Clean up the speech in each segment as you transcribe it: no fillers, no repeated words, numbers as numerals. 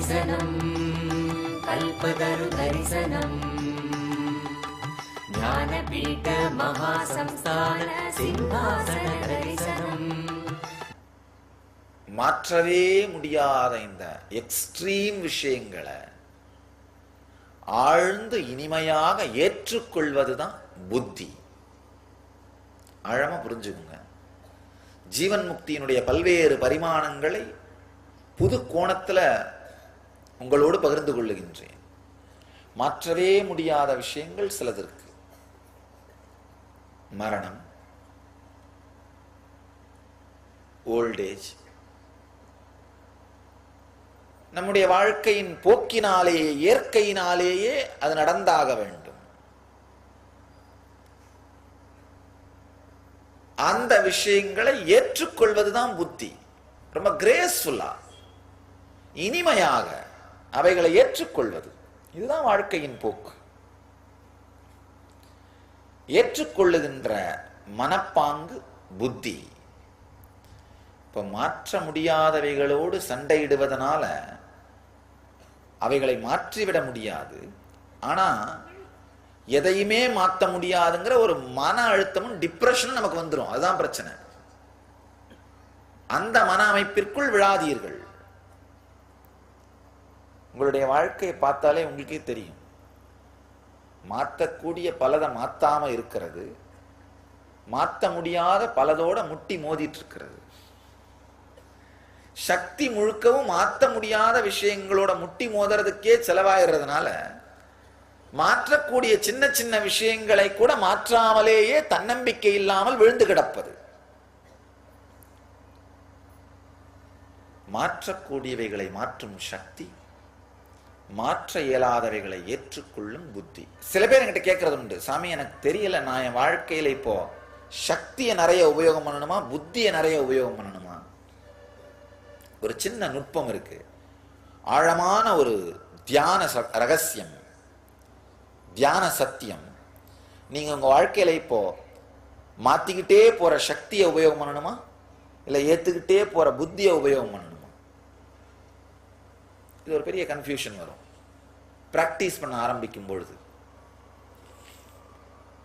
दर्शनम् कल्पतरु दर्शनम् ज्ञानपीठ महासंस्थान सिंहासन दर्शनम्. மாற்றவே முடியாத இந்த எக்ஸ்ட்ரீம் விஷயங்களை ஆழ்ந்து இனிமையாக ஏற்றுக்கொள்வதுதான் புத்தி. ஆழமா புரிஞ்சுக்குங்க. ஜீவன் முக்தியினுடைய பல்வேறு பரிமாணங்களை புது கோணத்துல உங்களோடு பகிர்ந்து கொள்ளுகின்றேன். மாற்றவே முடியாத விஷயங்கள் சிலதற்கு மரணம், ஓல்டேஜ், நம்முடைய வாழ்க்கையின் போக்கினாலேயே இயற்கையினாலேயே அது நடந்தாக வேண்டும். அந்த விஷயங்களை ஏற்றுக்கொள்வதுதான் புத்தி. ரொம்ப கிரேஸ்ஃபுல்லா இனிமையாக அவைகளை ஏற்றுக்கொள்வது, இதுதான் வாழ்க்கையின் போக்கு. ஏற்றுக்கொள்ளுகின்ற மனப்பாங்கு புத்தி. இப்ப மாற்ற முடியாதவைகளோடு சண்டையிடுவதனால அவைகளை மாற்றிவிட முடியாது. ஆனா எதையுமே மாற்ற முடியாதுங்கிற ஒரு மன அழுத்தமும் டிப்ரெஷனும் நமக்கு வந்துடும். அதுதான் பிரச்சனை. அந்த மன அமைப்பிற்குள் விழாதீர்கள். உங்களுடைய வாழ்க்கையை பார்த்தாலே உங்களுக்கே தெரியும். மாற்றக்கூடிய பலதை மாத்தாம இருக்கிறது, மாற்ற முடியாத பலதோட முட்டி மோதிட்டு இருக்கிறது. சக்தி முழுக்கவும் மாற்ற முடியாத விஷயங்களோட முட்டி மோதுறதுக்கே செலவாகிறதுனால மாற்றக்கூடிய சின்ன சின்ன விஷயங்களை கூட மாற்றாமலேயே தன்னம்பிக்கை இல்லாமல் விழுந்து கிடப்பது. மாற்றக்கூடியவைகளை மாற்றும் சக்தி, மாற்ற இயலாதவைகளை ஏற்றுக்கொள்ளும் புத்தி. சில பேர் என்கிட்ட கேட்கறது உண்டு, சாமி எனக்கு தெரியல, நான் என் வாழ்க்கையில இப்போ சக்தியை நிறைய உபயோகம் பண்ணணுமா புத்தியை நிறைய உபயோகம் பண்ணணுமா? ஒரு சின்ன நுட்பம் இருக்கு. ஆழமான ஒரு தியான ரகசியம், தியான சத்தியம். நீங்க உங்க வாழ்க்கையில இப்போ மாத்திக்கிட்டே போற சக்தியை உபயோகம் பண்ணணுமா இல்ல ஏத்துக்கிட்டே போற புத்தியை உபயோகம் பண்ணணுமா? இது ஒரு பெரிய கன்ஃபியூஷன் வரும் பிராக்டிஸ் பண்ண ஆரம்பிக்கும் பொழுது.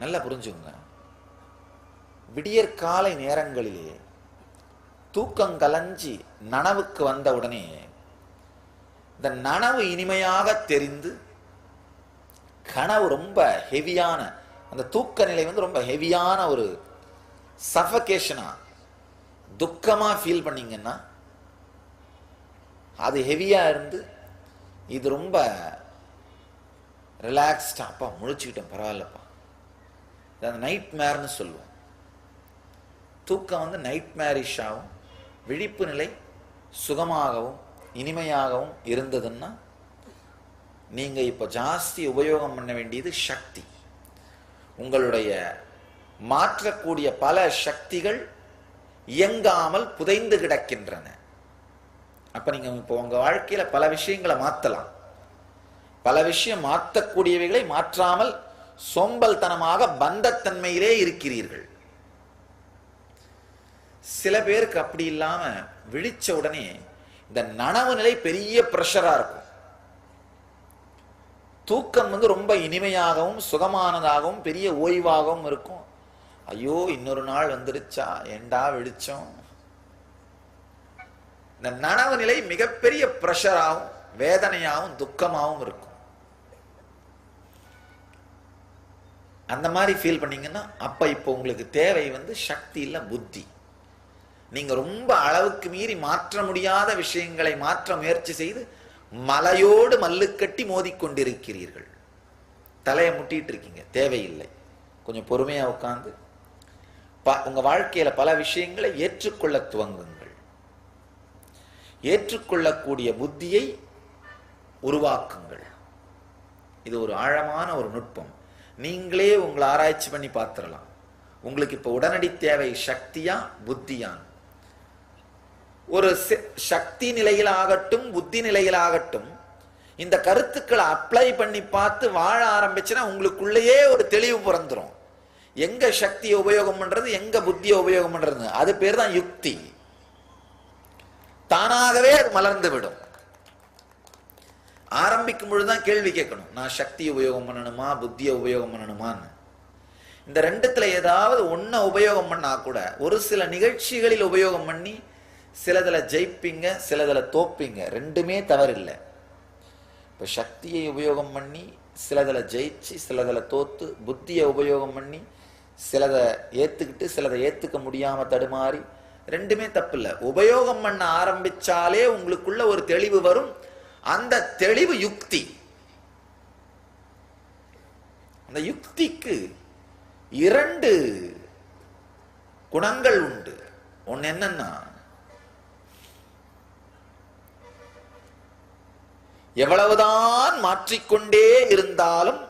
நல்லா புரிஞ்சுங்க. விடியற்காலை நேரங்களிலே தூக்கம் கலஞ்சி நனவுக்கு வந்த உடனே இந்த நனவு இனிமையாக தெரிந்து கனவு ரொம்ப ஹெவியான, அந்த தூக்க நிலை வந்து ரொம்ப ஹெவியான ஒரு சஃபகேஷனா துக்கமா ஃபீல் பண்ணீங்கன்னா அது ஹெவியா இருந்து இது ரொம்ப ரிலாக்ஸ்டா, அப்பா முழிச்சுக்கிட்டேன் பரவாயில்லப்பா, இது அந்த நைட் மேர்னு சொல்லுவோம். தூக்கம் வந்து நைட் மேரிஷாகவும் விழிப்பு நிலை சுகமாகவும் இனிமையாகவும் இருந்ததுன்னா நீங்க இப்ப ஜாஸ்தி உபயோகம் பண்ண வேண்டியது சக்தி. உங்களுடைய மாற்றக்கூடிய பல சக்திகள் இயங்காமல் புதைந்து கிடக்கின்றன. அப்ப நீங்க இப்போ உங்க வாழ்க்கையில பல விஷயங்களை மாத்தலாம். பல விஷயம் மாற்றக்கூடியவைகளை மாற்றாமல் சோம்பல்தனமாக பந்தத்தன்மையிலே இருக்கிறீர்கள். சில பேருக்கு அப்படி இல்லாம விழிச்ச உடனே இந்த நனவு நிலை பெரிய பிரஷரா இருக்கும். தூக்கம் வந்து ரொம்ப இனிமையாகவும் சுகமானதாகவும் பெரிய ஓய்வாகவும் இருக்கும். ஐயோ இன்னொரு நாள் வந்துருச்சா, ஏண்டா விழிச்சோம். இந்த நனவு நிலை மிகப்பெரிய பிரஷராகவும் வேதனையாகவும் துக்கமாகவும் இருக்கும். அந்த மாதிரி ஃபீல் பண்ணீங்கன்னா அப்ப இப்போ உங்களுக்கு தேவை வந்து சக்தி இல்ல புத்தி. நீங்க ரொம்ப அளவுக்கு மீறி மாற்ற முடியாத விஷயங்களை மாற்ற முயற்சி செய்து மலையோடு மல்லுக்கட்டி மோதிக்கொண்டிருக்கிறீர்கள். தலையை முட்டிட்டு இருக்கீங்க. தேவையில்லை. கொஞ்சம் பொறுமையா உட்கார்ந்து உங்க வாழ்க்கையில பல விஷயங்களை ஏற்றுக்கொள்ள துவங்குங்கள். ஏற்றுக்கொள்ளக்கூடிய புத்தியை உருவாக்குங்கள். இது ஒரு ஆழமான ஒரு நுட்பம். நீங்களே உங்களை ஆராய்ச்சி பண்ணி பார்த்துடலாம். உங்களுக்கு இப்ப உடனடி தேவை சக்தியா புத்தியா? ஒரு சக்தி நிலையிலாகட்டும் புத்தி நிலையிலாகட்டும் இந்த கருத்துக்களை அப்ளை பண்ணி பார்த்து வாழ ஆரம்பிச்சுன்னா உங்களுக்குள்ளேயே ஒரு தெளிவு பிறந்துரும். எங்க சக்தியை உபயோகம் பண்றது எங்க புத்தியை உபயோகம் பண்றது, அது பேர் தான் யுக்தி. தானாகவே அது மலர்ந்து விடும். ஆரம்பிக்கும் பொழுதுதான் கேள்வி கேட்கணும், நான் சக்தியை உபயோகம் பண்ணணுமா புத்தியை உபயோகம் பண்ணணுமான்னு. இந்த ரெண்டுத்துல ஏதாவது ஒன்ன உபயோகம் பண்ணா கூட ஒரு சில நிகழ்ச்சிகளில் உபயோகம் பண்ணி சிலதுல ஜெயிப்பீங்க, சிலதுல தோப்பீங்க, ரெண்டுமே தவறில்லை. இப்ப சக்தியை உபயோகம் பண்ணி சிலதுல ஜெயிச்சு சிலதுல தோத்து, புத்தியை உபயோகம் பண்ணி சிலதை ஏத்துக்கிட்டு சிலதை ஏத்துக்க முடியாம தடுமாறி, ரெண்டுமே தப்பு இல்லை. உபயோகம் பண்ண ஆரம்பிச்சாலே உங்களுக்குள்ள ஒரு தெளிவு வரும். அந்த தெளிவு யுக்தி. அந்த யுக்திக்கு 2 குணங்கள் உண்டு. ஒன்னு என்னன்னா, எவ்வளவுதான் மாற்றிக்கொண்டே இருந்தாலும்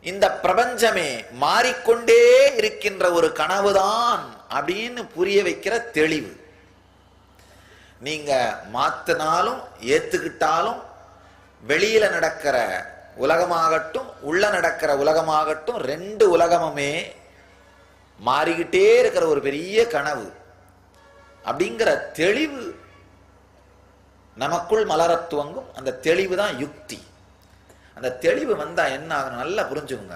இந்த பிரபஞ்சமே மாறிக்கொண்டே இருக்கின்ற ஒரு கனவுதான் அப்படின்னு புரிய வைக்கிற தெளிவு. நீங்க மாத்தினாலும் ஏத்துக்கிட்டாலும் வெளியில நடக்கிற உலகமாகட்டும் உள்ள நடக்கிற உலகமாகட்டும் 2 உலகமுமே மாறிக்கிட்டே இருக்கிற ஒரு பெரிய கனவு அப்படிங்கிற தெளிவு நமக்குள் மலரத் துவங்கும். அந்த தெளிவு தான் யுக்தி. அந்த தெளிவு வந்தா என்ன ஆகணும் நல்லா புரிஞ்சுங்க.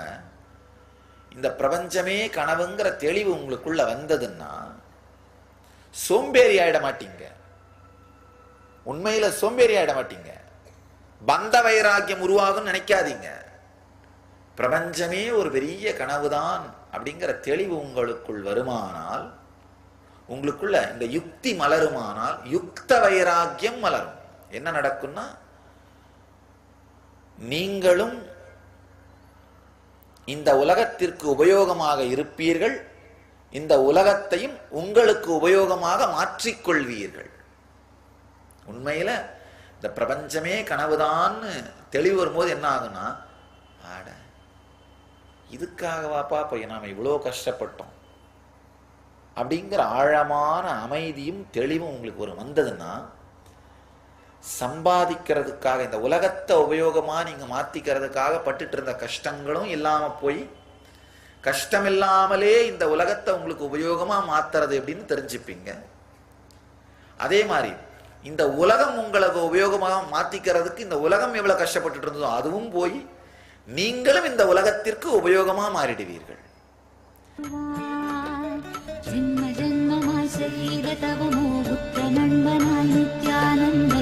இந்த பிரபஞ்சமே கனவுங்கிற தெளிவு உங்களுக்குள்ள வந்ததுன்னா சோம்பேறி ஆயிட மாட்டீங்க. உண்மையில சோம்பேறி ஆயிட மாட்டீங்க. பந்த வைராக்கியம் உருவாகும் நினைக்காதீங்க. பிரபஞ்சமே ஒரு பெரிய கனவுதான் அப்படிங்கிற தெளிவு உங்களுக்குள் வருமானால், உங்களுக்குள்ள இந்த யுக்தி மலருமானால் யுக்த வைராக்கியம் மலரும். என்ன நடக்கும்னா, நீங்களும் இந்த உலகத்திற்கு உபயோகமாக இருப்பீர்கள், இந்த உலகத்தையும் உங்களுக்கு உபயோகமாக மாற்றிக்கொள்வீர்கள். உண்மையில இந்த பிரபஞ்சமே கனவுதான்னு தெளிவு வரும்போது என்ன ஆகும்னா, ஆட இதுக்காகவாப்பா போய் நாம இவ்வளோ கஷ்டப்பட்டோம் அப்படிங்கிற ஆழமான அமைதியும் தெளிவும் உங்களுக்கு ஒரு வந்ததுன்னா, சம்பாதிக்கிறதுக்காக இந்த உலகத்தை உபயோகமா நீங்க மாத்திக்கிறதுக்காக பட்டுட்டு இருந்த கஷ்டங்களும் இல்லாம போய், கஷ்டம் இல்லாமலே இந்த உலகத்தை உங்களுக்கு உபயோகமா மாத்துறது எப்படின்னு தெரிஞ்சுப்பீங்க. அதே மாதிரி இந்த உலகம் உங்களுக்கு உபயோகமாக மாத்திக்கிறதுக்கு இந்த உலகம் எவ்வளவு கஷ்டப்பட்டு இருந்ததோ அதுவும் போய் நீங்களும் இந்த உலகத்திற்கு உபயோகமா மாறிடுவீர்கள். ஜென்ம ஜென்மமாய் செய்த தவமோ புத்த நண்பனாய் நித்யானந்த